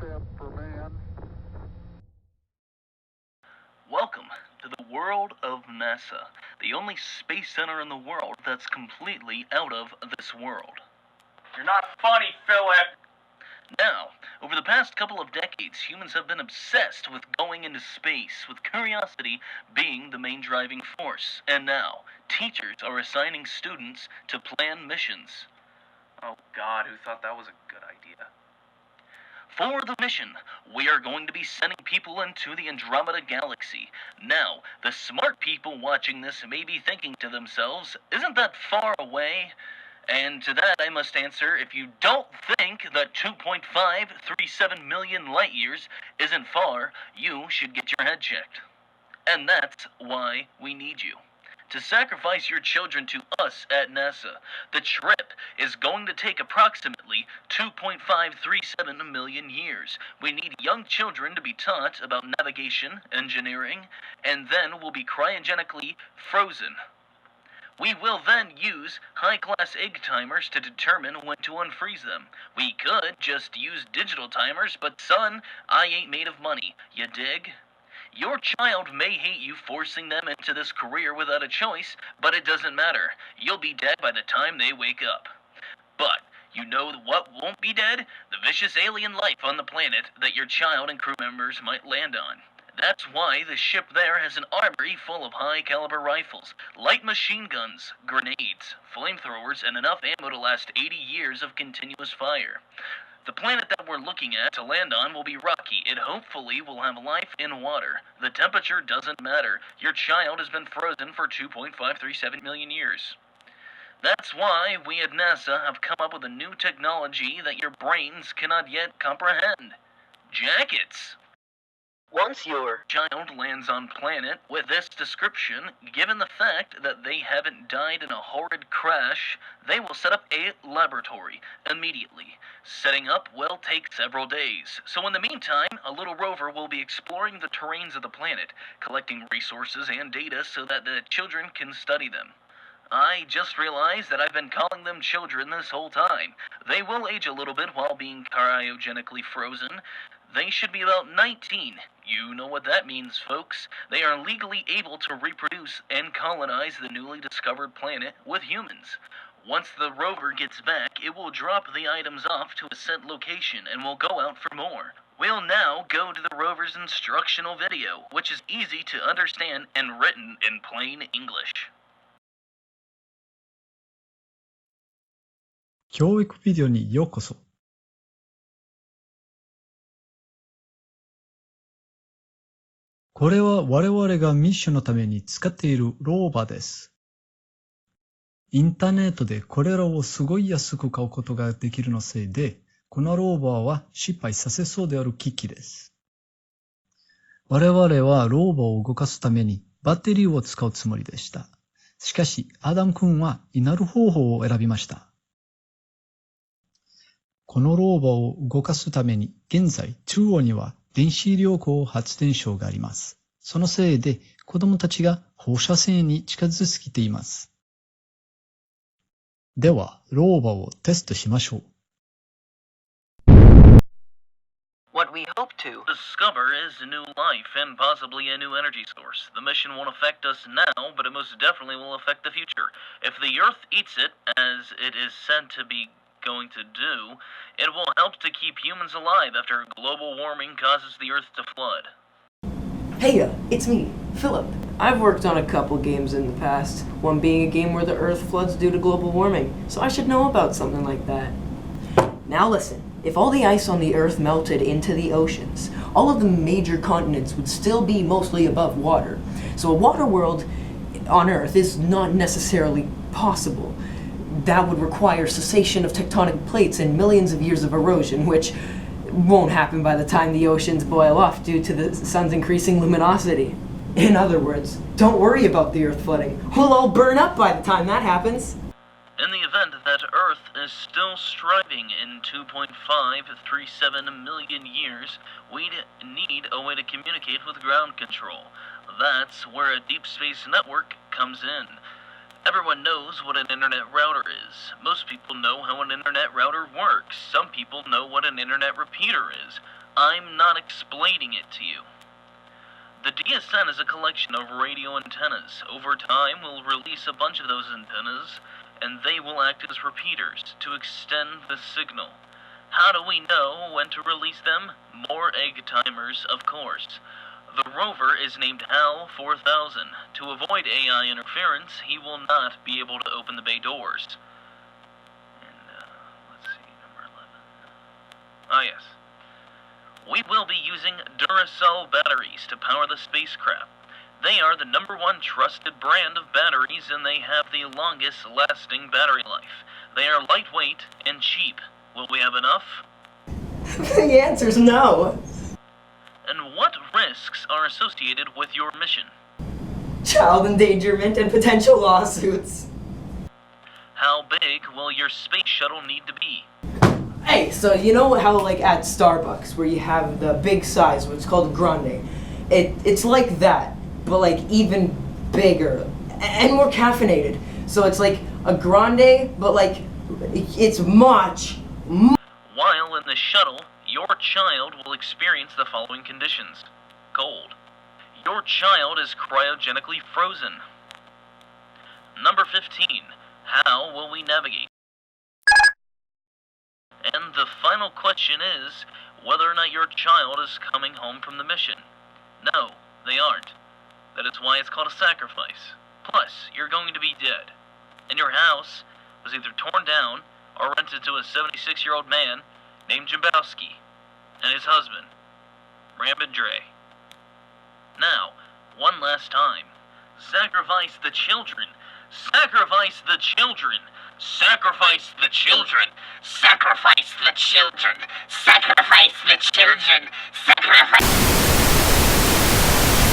step for man. Welcome to the world of NASA, the only space center in the world that's completely out of this world. You're not funny, Philip. Now, over the past couple of decades, humans have been obsessed with going into space, with curiosity being the main driving force. And now, teachers are assigning students to plan missions. Oh God, who thought that was a good idea? For the mission, we are going to be sending people into the Andromeda Galaxy. Now, the smart people watching this may be thinking to themselves, isn't that far away? And to that I must answer, if you don't think that 2.537 million light years isn't far, you should get your head checked. And that's why we need you. To sacrifice your children to us at NASA. The trip is going to take approximately 2.537 million years. We need young children to be taught about navigation, engineering, and then will be cryogenically frozen. We will then use high-class egg timers to determine when to unfreeze them. We could just use digital timers, but son, I ain't made of money, you dig? Your child may hate you forcing them into this career without a choice, but it doesn't matter. You'll be dead by the time they wake up. But you know what won't be dead? The vicious alien life on the planet that your child and crew members might land on. That's why the ship there has an armory full of high-caliber rifles, light machine guns, grenades, flamethrowers, and enough ammo to last 80 years of continuous fire. The planet that we're looking at to land on will be rocky. It hopefully will have life in water. The temperature doesn't matter. Your child has been frozen for 2.537 million years. That's why we at NASA have come up with a new technology that your brains cannot yet comprehend. Jackets! Once your child lands on planet with this description, given the fact that they haven't died in a horrid crash, they will set up a laboratory immediately. Setting up will take several days, so in the meantime, a little rover will be exploring the terrains of the planet, collecting resources and data so that the children can study them. I just realized that I've been calling them children this whole time. They will age a little bit while being cryogenically frozen. They should be about 19. You know what that means, folks. They are legally able to reproduce and colonize the newly discovered planet with humans. Once the rover gets back, it will drop the items off to a set location and will go out for more. We'll now go to the rover's instructional video, which is easy to understand and written in plain English. 教育ビデオにようこそ。これは我々がミッションのために使っているローバーです。インターネットでこれらをすごい安く買うことができるのせいで、このローバーは失敗させそうである機器です。我々はローバーを動かすためにバッテリーを使うつもりでした。しかし、アダム君はイナル方法を選びました。このローバーを動かすために、現在中央には電子力発電所があります。そのせいで子供たちが放射線に近づきすぎています。では、ローバーをテストしましょう。What we hope to discover is a new life and possibly a new energy source. The mission won't affect us now, but it most definitely will affect the future. If the Earth eats it, as it is said to be going to do, it will help to keep humans alive after global warming causes the Earth to flood. Hey, it's me, Philip. I've worked on a couple games in the past, one being a game where the Earth floods due to global warming, so I should know about something like that. Now listen, if all the ice on the Earth melted into the oceans, all of the major continents would still be mostly above water. So a water world on Earth is not necessarily possible. That would require cessation of tectonic plates and millions of years of erosion, which won't happen by the time the oceans boil off due to the sun's increasing luminosity. In other words, don't worry about the Earth flooding. We'll all burn up by the time that happens. In the event that Earth is still striving in 2.537 million years, we'd need a way to communicate with ground control. That's where a deep space network comes in. Everyone knows what an internet router is. Most people know how an internet router works. Some people know what an internet repeater is. I'm not explaining it to you. The DSN is a collection of radio antennas. Over time, we'll release a bunch of those antennas, and they will act as repeaters to extend the signal. How do we know when to release them? More egg timers, of course. The rover is named HAL 4000. To avoid AI interference, he will not be able to open the bay doors. And, let's see, number 11. Ah, yes. We will be using Duracell batteries to power the spacecraft. They are the #1 trusted brand of batteries, and they have the longest lasting battery life. They are lightweight and cheap. Will we have enough? The answer's no. And what risks are associated with your mission? Child endangerment and potential lawsuits. How big will your space shuttle need to be? Hey, so you know how like at Starbucks where you have the big size, what's called grande? It's like that, but like even bigger and more caffeinated. So it's like a grande, but like it's much. While in the shuttle, your child will experience the following conditions. Cold. Your child is cryogenically frozen. Number 15. How will we navigate? And the final question is whether or not your child is coming home from the mission. No, they aren't. That is why it's called a sacrifice. Plus, you're going to be dead. And your house was either torn down or rented to a 76-year-old man named Jabowski and his husband, Rampant Dre. Now, one last time. Sacrifice the children. Sacrifice the children. Sacrifice the children. Sacrifice the children. Sacrifice the children. Sacrifice.